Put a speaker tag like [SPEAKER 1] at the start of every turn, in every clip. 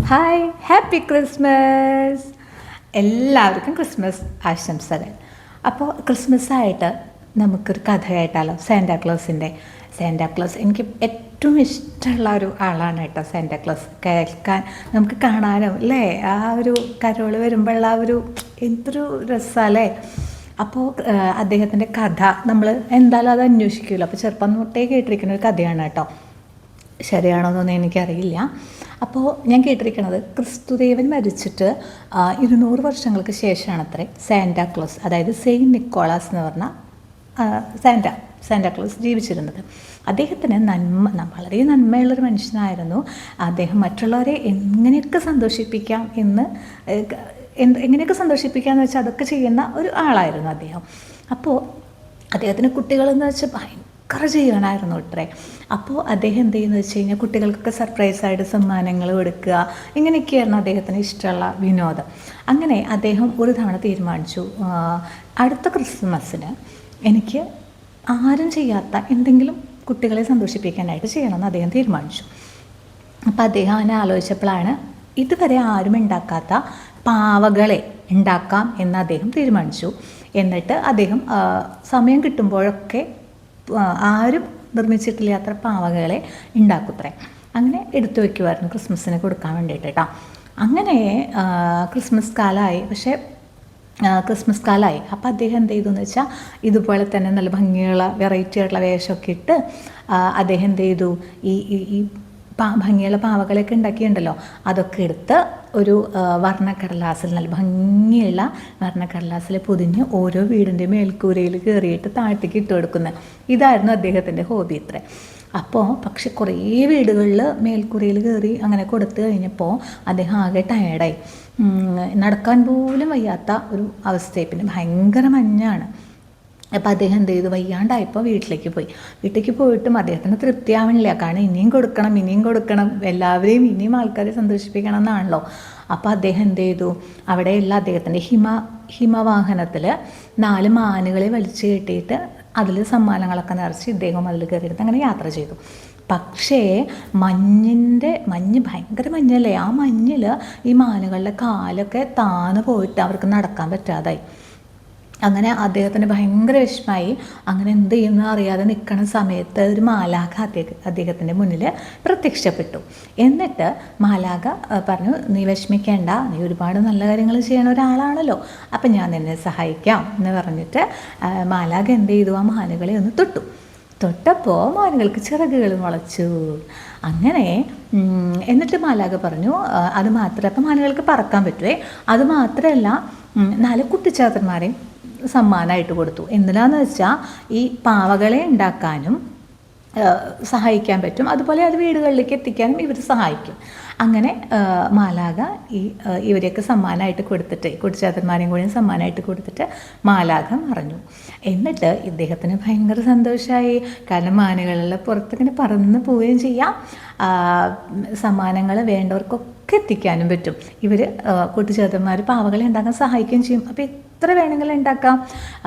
[SPEAKER 1] Hi, happy Christmas. എല്ലാവർക്കും Christmas ആശംസകൾ. അപ്പോൾ ക്രിസ്മസായിട്ട് നമുക്കൊരു കഥയായിട്ടാലോ, സാന്റാക്ലോസ് എനിക്ക് ഏറ്റവും ഇഷ്ടമുള്ള ഒരു ആളാണ് കേട്ടോ സാന്റാക്ലോസ്. കേൾക്കാൻ നമുക്ക് കാണാനും അല്ലേ, ആ ഒരു കരോള് വരുമ്പോഴുള്ള ആ ഒരു എന്തൊരു രസമല്ലേ. അപ്പോൾ അദ്ദേഹത്തിൻ്റെ കഥ നമ്മൾ എന്തായാലും അത് അന്വേഷിക്കുമല്ലോ. അപ്പോൾ ചെറുപ്പം തൊട്ടേ കേട്ടിരിക്കുന്ന ഒരു കഥയാണ് കേട്ടോ. ശരിയാണോ എന്നൊന്നും എനിക്കറിയില്ല. അപ്പോൾ ഞാൻ കേട്ടിരിക്കുന്നത് ക്രിസ്തുദേവൻ മരിച്ചിട്ട് 200 വർഷങ്ങൾക്ക് ശേഷമാണ് അത്രേ സാന്റാക്ലോസ്, അതായത് സെയിൻറ്റ് നിക്കോളാസ് എന്ന് പറഞ്ഞ സാന്റാക്ലോസ് ജീവിച്ചിരുന്നത്. അദ്ദേഹത്തിന് വളരെ നന്മയുള്ളൊരു മനുഷ്യനായിരുന്നു. അദ്ദേഹം മറ്റുള്ളവരെ എങ്ങനെയൊക്കെ സന്തോഷിപ്പിക്കാമെന്ന് വെച്ചാൽ അതൊക്കെ ചെയ്യുന്ന ഒരു ആളായിരുന്നു അദ്ദേഹം. അപ്പോൾ അദ്ദേഹത്തിന് കുട്ടികളെന്ന് വെച്ചാൽ ഭയങ്കര ചെയ്യണമായിരുന്നു ഇത്രേ. അപ്പോൾ അദ്ദേഹം എന്ത് ചെയ്യുന്നത് വെച്ച് കഴിഞ്ഞാൽ കുട്ടികൾക്കൊക്കെ സർപ്രൈസായിട്ട് സമ്മാനങ്ങൾ കൊടുക്കുക, ഇങ്ങനെയൊക്കെയായിരുന്നു അദ്ദേഹത്തിന് ഇഷ്ടമുള്ള വിനോദം. അങ്ങനെ അദ്ദേഹം ഒരു തവണ തീരുമാനിച്ചു, അടുത്ത ക്രിസ്മസിന് എനിക്ക് ആരും ചെയ്യാത്ത എന്തെങ്കിലും കുട്ടികളെ സന്തോഷിപ്പിക്കാനായിട്ട് ചെയ്യണമെന്ന് അദ്ദേഹം തീരുമാനിച്ചു. അപ്പോൾ അദ്ദേഹം അങ്ങനെ ആലോചിച്ചപ്പോഴാണ് ഇതുവരെ ആരും ഉണ്ടാക്കാത്ത പാവകളെ ഉണ്ടാക്കാം എന്ന് അദ്ദേഹം തീരുമാനിച്ചു. എന്നിട്ട് അദ്ദേഹം സമയം കിട്ടുമ്പോഴൊക്കെ ആരും നിർമ്മിച്ചിട്ടില്ലാത്ത പാവകളെ ഉണ്ടാക്കുത്രേ. അങ്ങനെ എടുത്തു വയ്ക്കുമായിരുന്നു ക്രിസ്മസിന് കൊടുക്കാൻ വേണ്ടിയിട്ട് കേട്ടോ. അങ്ങനെ ക്രിസ്മസ് കാലമായി. അപ്പോൾ അദ്ദേഹം എന്ത് ചെയ്തു എന്ന് വെച്ചാൽ ഇതുപോലെ തന്നെ നല്ല ഭംഗിയുള്ള വെറൈറ്റി ആയിട്ടുള്ള വേഷമൊക്കെ ഇട്ട് അദ്ദേഹം എന്ത് ചെയ്തു, ഈ ഭംഗിയുള്ള പാവകളൊക്കെ ഉണ്ടാക്കിയിട്ടുണ്ടല്ലോ, അതൊക്കെ എടുത്ത് ഒരു വർണ്ണക്കടലാസിൽ, നല്ല ഭംഗിയുള്ള വർണ്ണക്കടലാസിൽ പൊതിഞ്ഞ് ഓരോ വീടിൻ്റെ മേൽക്കൂരയിൽ കയറിയിട്ട് താഴത്തേക്ക് ഇട്ട് കൊടുക്കുന്നത്. ഇതായിരുന്നു അദ്ദേഹത്തിൻ്റെ ഹോബി ഇത്രേ. പക്ഷെ കുറേ വീടുകളിൽ മേൽക്കൂരയിൽ കയറി അങ്ങനെ കൊടുത്തു കഴിഞ്ഞപ്പോൾ അദ്ദേഹം ആകെ ടയേർഡായി, നടക്കാൻ പോലും വയ്യാത്ത ഒരു അവസ്ഥയായി. പിന്നെ ഭയങ്കര മഞ്ഞാണ്. അപ്പോൾ അദ്ദേഹം എന്ത് ചെയ്തു, വയ്യാണ്ടായപ്പോൾ വീട്ടിലേക്ക് പോയിട്ടും അദ്ദേഹത്തിന് തൃപ്തിയാവണില്ല. കാരണം ഇനിയും കൊടുക്കണം, എല്ലാവരെയും ഇനിയും ആൾക്കാരെ സന്തോഷിപ്പിക്കണം എന്നാണല്ലോ. അപ്പോൾ അദ്ദേഹം എന്ത് ചെയ്തു, അവിടെയുള്ള അദ്ദേഹത്തിൻ്റെ ഹിമവാഹനത്തിൽ 4 മാനുകളെ വലിച്ചു കെട്ടിയിട്ട് അതിൽ സമ്മാനങ്ങളൊക്കെ നിറച്ച് ഇദ്ദേഹം അതിൽ കയറിയിട്ട് അങ്ങനെ യാത്ര ചെയ്തു. പക്ഷേ മഞ്ഞ് ഭയങ്കര മഞ്ഞല്ലേ, ആ മഞ്ഞിൽ ഈ മാനുകളുടെ കാലൊക്കെ താന്ന് പോയിട്ട് അവർക്ക് നടക്കാൻ പറ്റാതായി. അങ്ങനെ അദ്ദേഹത്തിന് ഭയങ്കര വിഷമമായി. അങ്ങനെ എന്ത് ചെയ്യുന്ന അറിയാതെ നിൽക്കുന്ന സമയത്ത് ഒരു മാലാഖ അദ്ദേഹത്തിൻ്റെ മുന്നിൽ പ്രത്യക്ഷപ്പെട്ടു. എന്നിട്ട് മാലാഖ പറഞ്ഞു, നീ വിഷമിക്കേണ്ട, നീ ഒരുപാട് നല്ല കാര്യങ്ങൾ ചെയ്യണ ഒരാളാണല്ലോ, അപ്പം ഞാൻ നിന്നെ സഹായിക്കാം എന്ന് പറഞ്ഞിട്ട് മാലാഖ എന്ത് ചെയ്തു, ആ മാനുകളെ ഒന്ന് തൊട്ടപ്പോൾ മാനുകൾക്ക് ചിറകുകൾ മുളച്ചു. അങ്ങനെ എന്നിട്ട് മാലാഖ പറഞ്ഞു, അത് മാത്രമല്ല, അപ്പം മാനുകൾക്ക് പറക്കാൻ പറ്റുമേ, അത് മാത്രമല്ല 4 കുട്ടിച്ചാത്തന്മാരെയും സമ്മാനമായിട്ട് കൊടുത്തു. എന്തിനാന്ന് വെച്ചാൽ ഈ പാവകളെ ഉണ്ടാക്കാനും സഹായിക്കാൻ പറ്റും, അതുപോലെ അത് വീടുകളിലേക്ക് എത്തിക്കാനും ഇവർ സഹായിക്കും. അങ്ങനെ മാലാഖ ഇവരെയൊക്കെ സമ്മാനമായിട്ട് കൊടുത്തിട്ട്, കുട്ടിച്ചാത്തന്മാരെയും കൂടി സമ്മാനമായിട്ട് കൊടുത്തിട്ട് മാലാഖ മറഞ്ഞു. എന്നിട്ട് ഇദ്ദേഹത്തിന് ഭയങ്കര സന്തോഷമായി. കാരണം മാനുകളുടെ പുറത്തിങ്ങനെ പറന്ന് പോവുകയും ചെയ്യാം, സമ്മാനങ്ങൾ വേണ്ടവർക്കൊക്കെ എത്തിക്കാനും പറ്റും. ഇവർ കുട്ടിച്ചാത്തന്മാർ പാവകളെ ഉണ്ടാക്കാൻ സഹായിക്കുകയും ചെയ്യും. അപ്പോൾ എത്ര വേണമെങ്കിലും ഉണ്ടാക്കാം.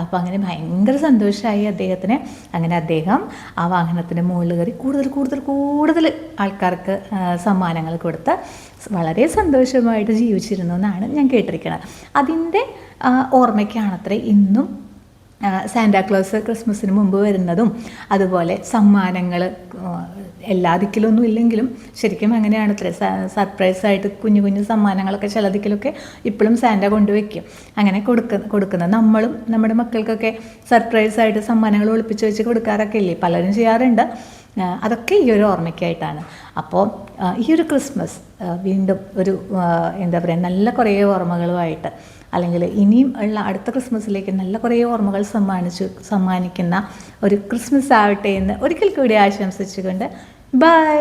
[SPEAKER 1] അപ്പോൾ അങ്ങനെ ഭയങ്കര സന്തോഷമായി അദ്ദേഹത്തിന്. അങ്ങനെ അദ്ദേഹം ആ വാഹനത്തിൻ്റെ മുകളിൽ കയറി കൂടുതൽ ആൾക്കാർക്ക് സമ്മാനങ്ങൾ കൊടുത്ത് വളരെ സന്തോഷമായിട്ട് ജീവിച്ചിരുന്നു എന്നാണ് ഞാൻ കേട്ടിരിക്കുന്നത്. അതിൻ്റെ ഓർമ്മയ്ക്കാണത്രേ ഇന്നും സാന്റാക്ലോസ് ക്രിസ്മസിന് മുമ്പ് വരുന്നതും. അതുപോലെ സമ്മാനങ്ങൾ എല്ലാ ദിക്കിലൊന്നും ഇല്ലെങ്കിലും ശരിക്കും അങ്ങനെയാണ് അത്രേ, സർപ്രൈസായിട്ട് കുഞ്ഞു സമ്മാനങ്ങളൊക്കെ ചില ദിക്കിലൊക്കെ ഇപ്പോഴും സാന്റ കൊണ്ടുവയ്ക്കും. അങ്ങനെ കൊടുക്കുന്നത് നമ്മളും നമ്മുടെ മക്കൾക്കൊക്കെ സർപ്രൈസായിട്ട് സമ്മാനങ്ങൾ ഒളിപ്പിച്ച് വെച്ച് കൊടുക്കാറൊക്കെ ഇല്ലേ, പലരും ചെയ്യാറുണ്ട്. അതൊക്കെ ഈ ഒരു ഓർമ്മയ്ക്കായിട്ടാണ്. അപ്പോൾ ഈ ഒരു ക്രിസ്മസ് വീണ്ടും ഒരു നല്ല കുറേ ഓർമ്മകളുമായിട്ട്, അല്ലെങ്കിൽ ഇനിയും ഉള്ള അടുത്ത ക്രിസ്മസിലേക്ക് നല്ല കുറേ ഓർമ്മകൾ സമ്മാനിക്കുന്ന ഒരു ക്രിസ്മസ് ആവട്ടെ എന്ന് ഒരിക്കൽ കൂടി ആശംസിച്ചുകൊണ്ട് ബൈ.